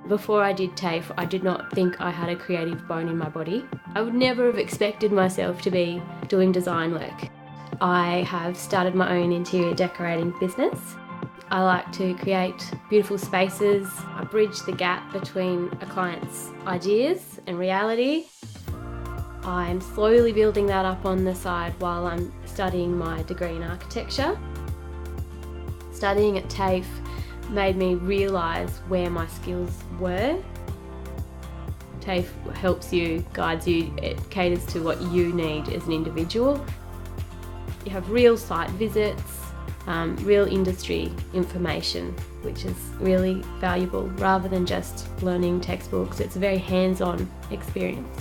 Before I did TAFE, I did not think I had a creative bone in my body. I would never have expected myself to be doing design work. I have started my own interior decorating business. I like to create beautiful spaces. I bridge the gap between a client's ideas and reality. I'm slowly building that up on the side while I'm studying my degree in architecture. Studying at TAFE made me realise where my skills were. TAFE helps you, guides you, it caters to what you need as an individual. You have real site visits, real industry information, which is really valuable rather than just learning textbooks. It's a very hands-on experience.